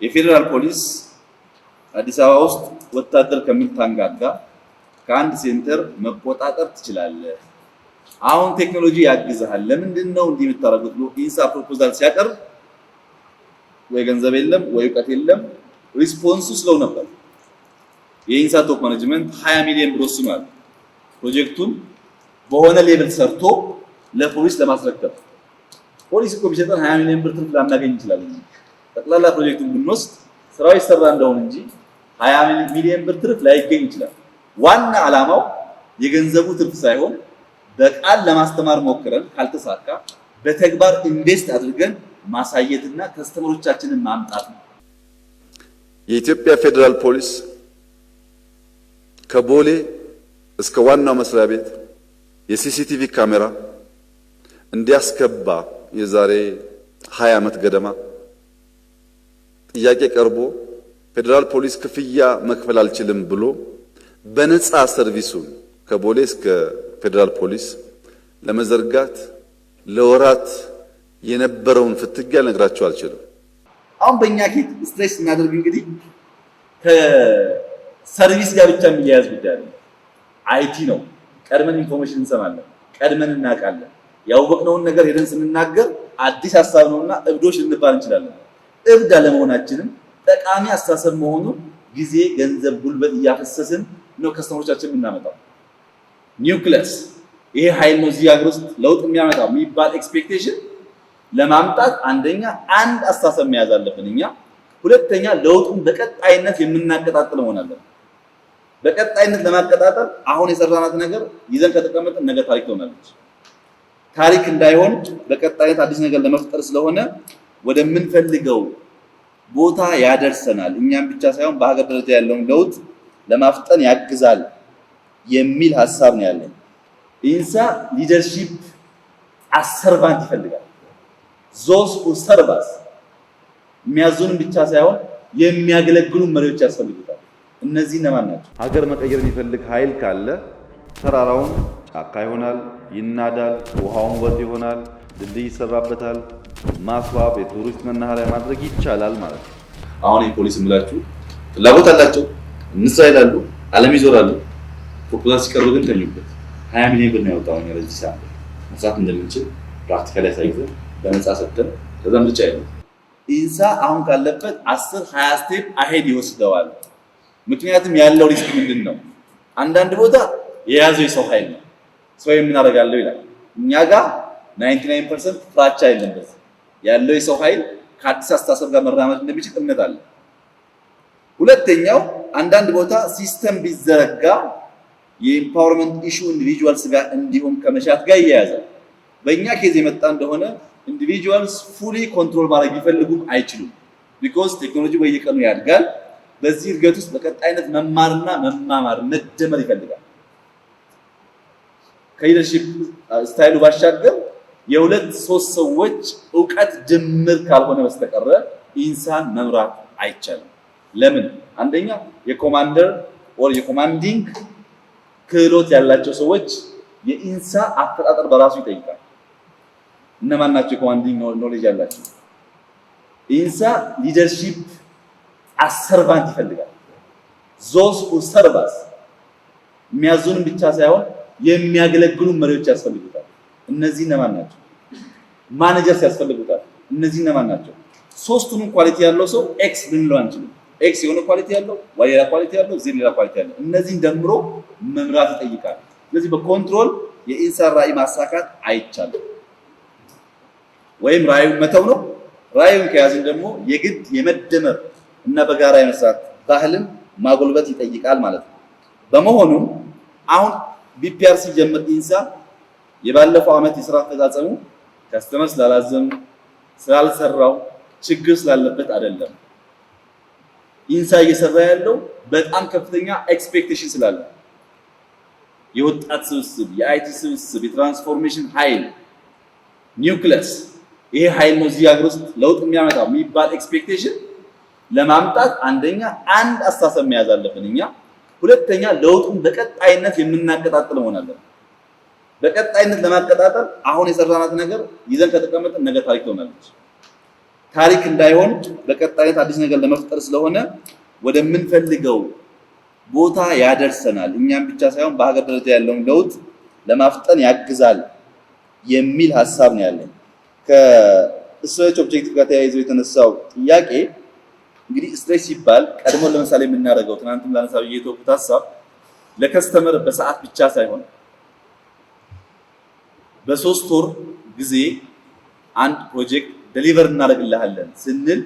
የፌደራል ፖሊስ አዲስ አበባ ውስጥ ወታደር ከሚታንጋጋ ከአንድ ሴንተር መቆጣጠር ትችላለህ። አሁን ቴክኖሎጂ ያግዛል። ለምንድነው እንዲህ የምታረጉት ብሎ ኢንሳ ፕሮፖዛል ሲያቀርብ ወይ ገንዘብ የለም ወይ ዕውቀት የለም። ሪስፖንሱ ስለው ነበር። የኢንሳ ቶፕ ማኔጅመንት 20 ሚሊዮን ብር ወስኗል። ፕሮጀክቱን በሆነ ሌቭል ሰርቶ ለፖሊስ ለማስረከብ። ፖሊስ እኮ ቢሰጠን 20 ሚሊዮን ብር ትርፍ ላናገኝ እንችላለን። ጠቅላላ ፕሮጀክቱን ብንወስድ ስራው ይሰራ እንደሆነ እንጂ 20 ሚሊዮን ብር ትርፍ ላይገኝ ይችላል። ዋና ዓላማው የገንዘቡ ትርፍ ሳይሆን በቃል ለማስተማር ሞክረን ካልተሳካ በተግባር ኢንቨስት አድርገን ማሳየትና ከስተመሮቻችንን ማምጣት ነው። የኢትዮጵያ ፌደራል ፖሊስ ከቦሌ እስከ ዋናው መስሪያ ቤት የሲሲቲቪ ካሜራ እንዲያስገባ የዛሬ 20 ዓመት ገደማ ጥያቄ ቀርቦ ፌደራል ፖሊስ ክፍያ መክፈል አልችልም ብሎ በነፃ ሰርቪሱን ከቦሌ እስከ ፌደራል ፖሊስ ለመዘርጋት ለወራት የነበረውን ፍትጊያ ልነግራችሁ አልችልም። አሁን በእኛ ኬት ስትሬስ እናደርግ እንግዲህ ከሰርቪስ ጋር ብቻ የሚያያዝ ጉዳይ ነው። አይቲ ነው። ቀድመን ኢንፎርሜሽን እንሰማለን፣ ቀድመን እናውቃለን። ያወቅነውን ነገር ሄደን ስንናገር አዲስ ሐሳብ ነውና እብዶች ልንባል እንችላለን። እብድ አለመሆናችንም ጠቃሚ አስተሳሰብ መሆኑን ጊዜ፣ ገንዘብ፣ ጉልበት እያፈሰስን ነው ከስተመሮቻችን የምናመጣው። ኒውክለስ ይሄ ኃይል ነው እዚህ ሀገር ውስጥ ለውጥ የሚያመጣው የሚባል ኤክስፔክቴሽን ለማምጣት አንደኛ አንድ አስተሳሰብ መያዝ አለብን እኛ። ሁለተኛ ለውጡን በቀጣይነት የምናቀጣጥል መሆን አለብን። በቀጣይነት ለማቀጣጠል አሁን የሰራናት ነገር ይዘን ከተቀመጥን ነገ ታሪክ ትሆናለች። ታሪክ እንዳይሆን በቀጣይነት አዲስ ነገር ለመፍጠር ስለሆነ ወደምንፈልገው ቦታ ያደርሰናል። እኛም ብቻ ሳይሆን በሀገር ደረጃ ያለውን ለውጥ ለማፍጠን ያግዛል የሚል ሐሳብ ነው ያለን። ኢንሳ ሊደርሺፕ አሰርቫንት ይፈልጋል። ዞስ ሰርቫስ የሚያዙንን ብቻ ሳይሆን የሚያገለግሉ መሪዎች ያስፈልጉታል። እነዚህ እነማን ናቸው? ሀገር መቀየር የሚፈልግ ኃይል ካለ ተራራውን ጫካ ይሆናል፣ ይናዳል፣ ውሃውን ወጥ ይሆናል፣ ድልድይ ይሰራበታል፣ ማስዋብ፣ የቱሪስት መናኸሪያ ማድረግ ይቻላል ማለት ነው። አሁን የፖሊስ ምላችሁ ፍላጎት አላቸው፣ እንስራ ይላሉ፣ ዓለም ይዞራሉ። ፕሮፖዛል ሲቀርብ ግን ተኙበት። 20 ሚሊዮን ብር ነው ያወጣው እኛ ለዚህ ሰዓት መስራት እንደምንችል ፕራክቲካሊ ያሳይዘን በነፃ ሰጥተን ከዛ ምርጫ የለም። ኢንሳ አሁን ካለበት 10-20 ስቴፕ አሄድ ይወስደዋል። ምክንያቱም ያለው ሪስክ ምንድነው? አንዳንድ ቦታ የያዘው የሰው ኃይል ነው። ሰው ምን አደርጋለሁ ይላል። እኛ ጋር 99% ፍራቻ የለም። በዚህ ያለው የሰው ኃይል ከአዲስ አስተሳሰብ ጋር መራመድ እንደሚችል እምነት አለ። ሁለተኛው አንዳንድ ቦታ ሲስተም ቢዘረጋ የኢምፓወርመንት ኢሹ ኢንዲቪጁዋልስ ጋር እንዲሁም ከመሻት ጋር ይያያዛል። በእኛ ኬዝ የመጣ እንደሆነ ኢንዲቪጁዋልስ ፉሊ ኮንትሮል ማድረግ ቢፈልጉም አይችሉም። ቢኮዝ ቴክኖሎጂ በየቀኑ ያድጋል። በዚህ እድገት ውስጥ በቀጣይነት መማርና መማማር መደመር ይፈልጋል። ከሊደርሺፕ ስታይሉ ባሻገር የሁለት ሶስት ሰዎች ዕውቀት ድምር ካልሆነ በስተቀር ኢንሳን መምራት አይቻልም። ለምን? አንደኛ የኮማንደር ኦር የኮማንዲንግ ክህሎት ያላቸው ሰዎች የኢንሳ አፈጣጠር በራሱ ይጠይቃል። እነማን ናቸው የኮማንዲንግ ኖሌጅ ያላቸው? ኢንሳ ሊደርሺፕ አሰርቫንት ይፈልጋል። ዞስ ሰርቫስ የሚያዙንን ብቻ ሳይሆን የሚያገለግሉ መሪዎች ያስፈልጉታል። እነዚህ እነማን ናቸው? ማኔጀርስ ያስፈልጉታል። እነዚህ እነማን ናቸው? ሶስቱንም ኳሊቲ ያለው ሰው ኤክስ ልንለው አንችልም። ኤክስ የሆነ ኳሊቲ ያለው፣ ዋይ ሌላ ኳሊቲ ያለው፣ ዜድ ሌላ ኳሊቲ ያለው፣ እነዚህን ደምሮ መምራት ይጠይቃል። ስለዚህ በኮንትሮል የኢንሳ ራዕይ ማሳካት አይቻልም። ወይም ራዕዩን መተው ነው። ራዕዩን ከያዝን ደግሞ የግድ የመደመር እና በጋራ የመስራት ባህልን ማጎልበት ይጠይቃል ማለት ነው። በመሆኑም አሁን ቢፒአር ሲጀምር ኢንሳ የባለፈው ዓመት የሥራ አፈጻጸሙ ከስተመር ስላላዘም ስላልሰራው ችግር ስላለበት አይደለም። ኢንሳ እየሰራ ያለው በጣም ከፍተኛ ኤክስፔክቴሽን ስላለ የወጣት ስብስብ፣ የአይቲ ስብስብ፣ የትራንስፎርሜሽን ኃይል ኒውክለስ ይሄ ኃይል ነው እዚህ ሀገር ውስጥ ለውጥ የሚያመጣው የሚባል ኤክስፔክቴሽን ለማምጣት አንደኛ አንድ አስተሳሰብ መያዝ አለብን እኛ። ሁለተኛ ለውጡን በቀጣይነት የምናቀጣጥል መሆን አለብን። በቀጣይነት ለማቀጣጠል አሁን የሰራናት ነገር ይዘን ከተቀመጥን ነገ ታሪክ ትሆናለች። ታሪክ እንዳይሆን በቀጣይነት አዲስ ነገር ለመፍጠር ስለሆነ ወደምንፈልገው ቦታ ያደርሰናል። እኛም ብቻ ሳይሆን በሀገር ደረጃ ያለውን ለውጥ ለማፍጠን ያግዛል የሚል ሐሳብ ነው ያለኝ። ከስትሬች ኦብጀክቲቭ ጋር ተያይዞ የተነሳው ጥያቄ እንግዲህ ስትሬች ሲባል ቀድሞ ለምሳሌ የምናደርገው ትናንትም ላነሳው እየተወኩት ሐሳብ ለከስተመር በሰዓት ብቻ ሳይሆን በ3 ወር ጊዜ አንድ ፕሮጀክት ዴሊቨር እናደርግልሃለን ስንል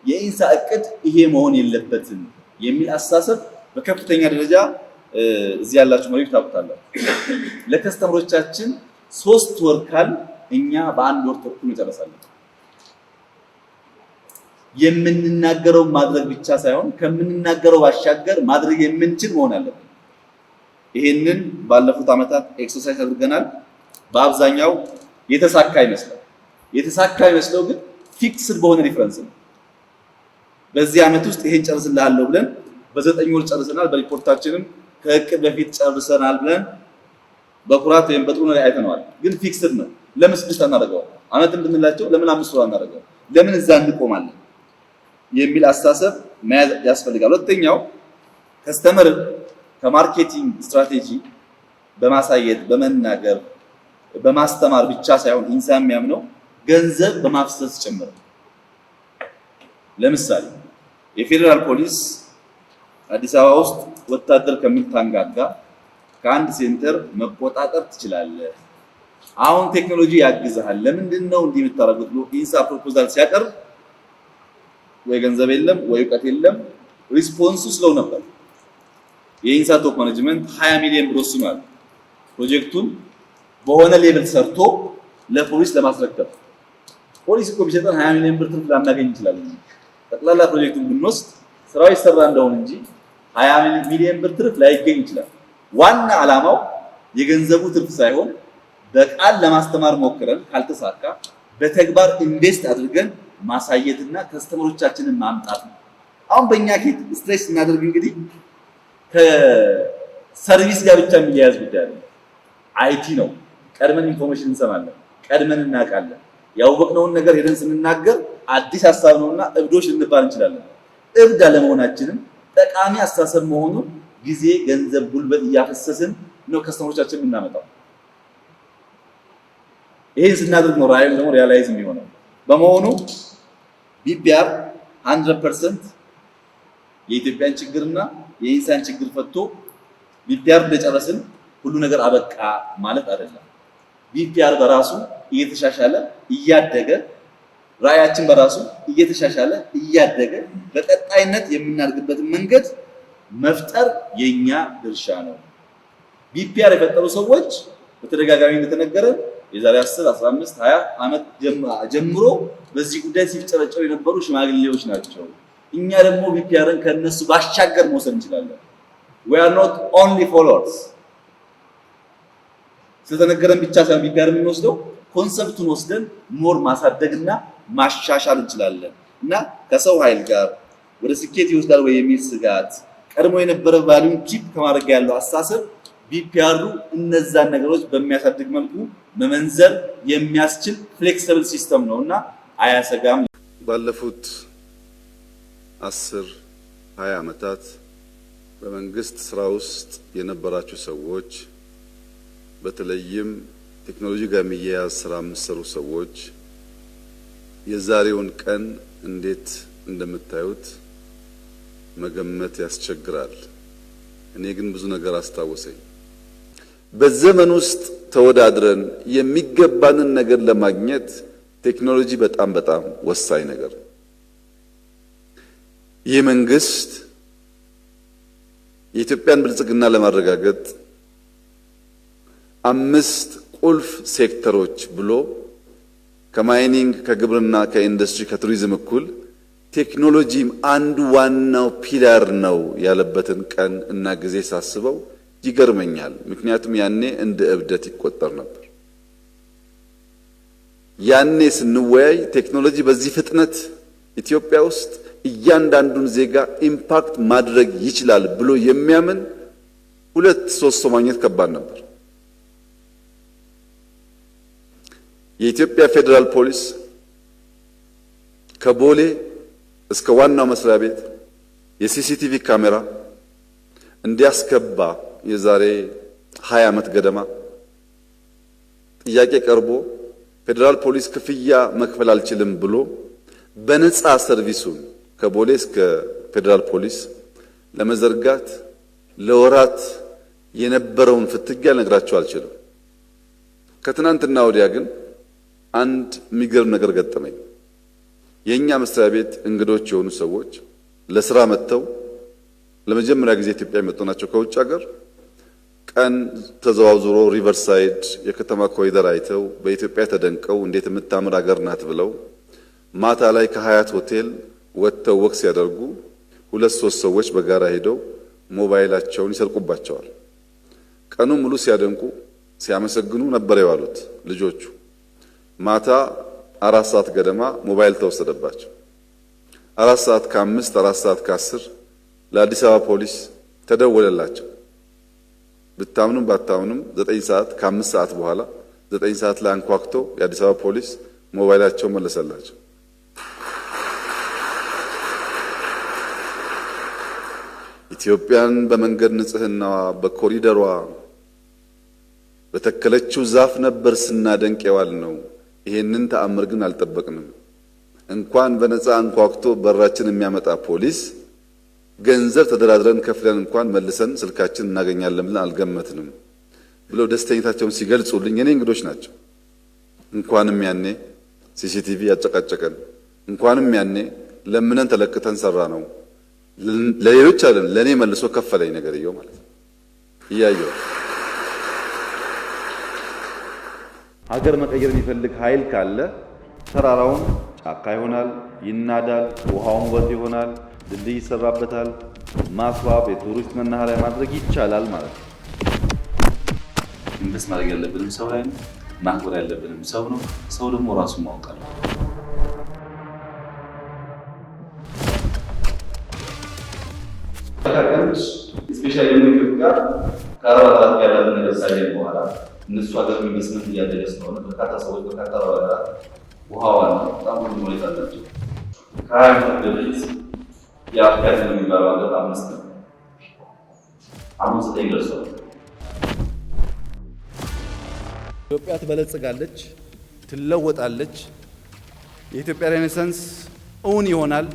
የኢንሳ እቅድ ይሄ መሆን የለበትም የሚል አስተሳሰብ በከፍተኛ ደረጃ እዚህ ያላችሁ መሪዎች ታውቁታላችሁ። ለከስተመሮቻችን 3 ወር ካል እኛ በ1 ወር ተኩል እንጨርሳለን። የምንናገረው ማድረግ ብቻ ሳይሆን ከምንናገረው ባሻገር ማድረግ የምንችል መሆን አለበት። ይሄንን ባለፉት ዓመታት ኤክሰርሳይዝ አድርገናል። በአብዛኛው የተሳካ ይመስለው ግን ፊክስድ በሆነ ሪፈረንስ ነው። በዚህ ዓመት ውስጥ ይሄን ጨርስልሃለሁ ብለን በ9 ወር ጨርሰናል። በሪፖርታችንም ከእቅድ በፊት ጨርሰናል ብለን በኩራት ወይም በጥሩ ነገር አይተነዋል። ግን ፊክስድ ነው። ለምን 6 አናደርገው? ዓመትም ብንላቸው ለምን 5 ወር አናደርገው? ለምን እዛ እንቆማለን የሚል አስተሳሰብ መያዝ ያስፈልጋል። ሁለተኛው ከስተመር ከማርኬቲንግ ስትራቴጂ በማሳየት በመናገር በማስተማር ብቻ ሳይሆን ኢንሳ የሚያምነው ገንዘብ በማፍሰስ ጭምር። ለምሳሌ የፌደራል ፖሊስ አዲስ አበባ ውስጥ ወታደር ከሚል ታንጋጋ ከአንድ ሴንተር መቆጣጠር ትችላለህ፣ አሁን ቴክኖሎጂ ያግዛል፣ ለምንድን ነው እንዲህ የምታደርጉት ብሎ ኢንሳ ፕሮፖዛል ሲያቀርብ ወይ ገንዘብ የለም ወይ እውቀት የለም። ሪስፖንሱ ስለው ነበር። የኢንሳ ቶፕ ማኔጅመንት 20 ሚሊዮን ብር ወስኗል ፕሮጀክቱን በሆነ ሌቭል ሰርቶ ለፖሊስ ለማስረከብ። ፖሊስ እኮ ቢሰጠን 20 ሚሊዮን ብር ትርፍ ላናገኝ እንችላለን። ጠቅላላ ፕሮጀክቱን ብንወስድ ስራው ይሰራ እንደሆነ እንጂ 20 ሚሊዮን ብር ትርፍ ላይገኝ ይችላል። ዋና ዓላማው የገንዘቡ ትርፍ ሳይሆን በቃል ለማስተማር ሞክረን ካልተሳካ በተግባር ኢንቨስት አድርገን ማሳየትና ከስተመሮቻችንን ማምጣት ነው። አሁን በእኛ ኬት ስትሬስ እናደርግ እንግዲህ ከሰርቪስ ጋር ብቻ የሚያያዝ ጉዳይ ነው። አይቲ ነው። ቀድመን ኢንፎርሜሽን እንሰማለን፣ ቀድመን እናውቃለን። ያወቅነውን ነገር ሄደን ስንናገር አዲስ ሐሳብ ነውና እብዶች ልንባል እንችላለን። እብድ አለመሆናችንን ጠቃሚ አስተሳሰብ መሆኑን ጊዜ፣ ገንዘብ፣ ጉልበት እያፈሰስን ነው ከስተመሮቻችን የምናመጣው። ይሄን ስናደርግ ነው ራዕይም ደግሞ ሪያላይዝ የሚሆነው። በመሆኑ ቢፒአር 100% የኢትዮጵያን ችግርና የኢንሳን ችግር ፈቶ ቢፒአር እንደጨረስን ሁሉ ነገር አበቃ ማለት አይደለም። ቢፒአር በራሱ እየተሻሻለ እያደገ ራዕያችን በራሱ እየተሻሻለ እያደገ በቀጣይነት የምናድግበትን መንገድ መፍጠር የኛ ድርሻ ነው። ቢፒአር የፈጠሩ ሰዎች በተደጋጋሚ እንደተነገረ የዛሬ 10፣ 15፣ 20 ዓመት ጀምሮ በዚህ ጉዳይ ሲጨረጨሩ የነበሩ ሽማግሌዎች ናቸው። እኛ ደግሞ ቢፒአርን ከነሱ ባሻገር መውሰድ እንችላለን። we are not only followers። ስለተነገረን ብቻ ሳይሆን ቢፒአር የምንወስደው ኮንሰፕቱን ወስደን ሞር ማሳደግና ማሻሻል እንችላለን እና ከሰው ኃይል ጋር ወደ ስኬት ይወስዳል ወይ የሚል ስጋት ቀድሞ የነበረ ቫልዩን ኪፕ ከማድረግ ያለው አስተሳሰብ ቢፒአሩ እነዛን ነገሮች በሚያሳድግ መልኩ መመንዘር የሚያስችል ፍሌክሲብል ሲስተም ነውና አያሰጋም። ባለፉት 10 20 ዓመታት በመንግስት ስራ ውስጥ የነበራችሁ ሰዎች በተለይም ቴክኖሎጂ ጋር የሚያያዝ ስራ የምትሰሩ ሰዎች የዛሬውን ቀን እንዴት እንደምታዩት መገመት ያስቸግራል። እኔ ግን ብዙ ነገር አስታወሰኝ። በዘመን ውስጥ ተወዳድረን የሚገባንን ነገር ለማግኘት ቴክኖሎጂ በጣም ወሳኝ ነገር ነው። ይህ መንግስት የኢትዮጵያን ብልጽግና ለማረጋገጥ 5 ቁልፍ ሴክተሮች ብሎ ከማይኒንግ፣ ከግብርና፣ ከኢንዱስትሪ፣ ከቱሪዝም እኩል ቴክኖሎጂም አንዱ ዋናው ፒላር ነው ያለበትን ቀን እና ጊዜ ሳስበው ይገርመኛል። ምክንያቱም ያኔ እንደ እብደት ይቆጠር ነበር። ያኔ ስንወያይ ቴክኖሎጂ በዚህ ፍጥነት ኢትዮጵያ ውስጥ እያንዳንዱን ዜጋ ኢምፓክት ማድረግ ይችላል ብሎ የሚያምን 2-3 ሰው ማግኘት ከባድ ነበር። የኢትዮጵያ ፌደራል ፖሊስ ከቦሌ እስከ ዋናው መስሪያ ቤት የሲሲቲቪ ካሜራ እንዲያስገባ የዛሬ 20 ዓመት ገደማ ጥያቄ ቀርቦ ፌዴራል ፖሊስ ክፍያ መክፈል አልችልም ብሎ በነፃ ሰርቪሱን ከቦሌ እስከ ፌዴራል ፖሊስ ለመዘርጋት ለወራት የነበረውን ፍትጊያ ልነግራችሁ አልችልም። ከትናንትና ወዲያ ግን አንድ የሚገርም ነገር ገጠመኝ። የኛ መስሪያ ቤት እንግዶች የሆኑ ሰዎች ለስራ መጥተው ለመጀመሪያ ጊዜ ኢትዮጵያ የመጡ ናቸው ከውጭ ሀገር። ቀን ተዘዋውሮ ሪቨርሳይድ የከተማ ኮሪደር አይተው በኢትዮጵያ ተደንቀው እንዴት የምታምር ሀገር ናት ብለው ማታ ላይ ከሀያት ሆቴል ወጥተው ወክ ሲያደርጉ 2-3 ሰዎች በጋራ ሄደው ሞባይላቸውን ይሰርቁባቸዋል። ቀኑ ሙሉ ሲያደንቁ ሲያመሰግኑ ነበር የዋሉት ልጆቹ። ማታ 4 ሰዓት ገደማ ሞባይል ተወሰደባቸው። 4 ሰዓት ከ5 4 ሰዓት ከ10 ለአዲስ አበባ ፖሊስ ተደወለላቸው። ብታምኑም ባታምኑም 9 ሰዓት ከ5 ሰዓት በኋላ 9 ሰዓት ላይ አንኳኩቶ የአዲስ አበባ ፖሊስ ሞባይላቸው መለሰላቸው። ኢትዮጵያን በመንገድ ንጽህናዋ በኮሪደሯ በተከለችው ዛፍ ነበር ስናደንቅ የዋልነው። ይሄንን ተአምር ግን አልጠበቅንም። እንኳን በነፃ አንኳኩቶ በራችን የሚያመጣ ፖሊስ ገንዘብ ተደራድረን ከፍለን እንኳን መልሰን ስልካችን እናገኛለን ብለን አልገመትንም ብለው ደስተኝነታቸውን ሲገልጹልኝ የኔ እንግዶች ናቸው። እንኳንም ያኔ ሲሲቲቪ ያጨቃጨቀን፣ እንኳንም ያኔ ለምነን ተለቅተን ሰራ ነው። ለሌሎች አይደለም ለኔ መልሶ ከፈለኝ ነገርየው ማለት ነው። እያየው ሀገር መቀየር የሚፈልግ ኃይል ካለ ተራራውን ጫካ ይሆናል፣ ይናዳል፣ ውሃውን ወጥ ይሆናል፣ ድልድይ ይሰራበታል፣ ማስዋብ የቱሪስት መናኸሪያ ማድረግ ይቻላል ማለት ነው። ኢንቨስት ማድረግ ያለብንም ሰው ላይ ነው። ማክበር ያለብንም ሰው ነው። ሰው ደግሞ ራሱን ማወቅ አለበት። ስፔሻሊ ኢትዮጵያ ከአረብ ሀገራት ያለውን ነገር ሳይሆን በኋላ እነሱ ሀገር ኢንቨስትመንት እያደረገ ስለሆነ በርካታ ሰዎች በርካታ ሀገራት ውሃዋን በጣም ብዙ ሁኔታ አላቸው። ከ20 ዓመት በፊት የአፍሪካ ኢኮኖሚ የሚባለው ሀገር 5 ነው። አሁን 9 ደርሷል። ኢትዮጵያ ትበለጽጋለች፣ ትለወጣለች። የኢትዮጵያ ሬኔሳንስ እውን ይሆናል።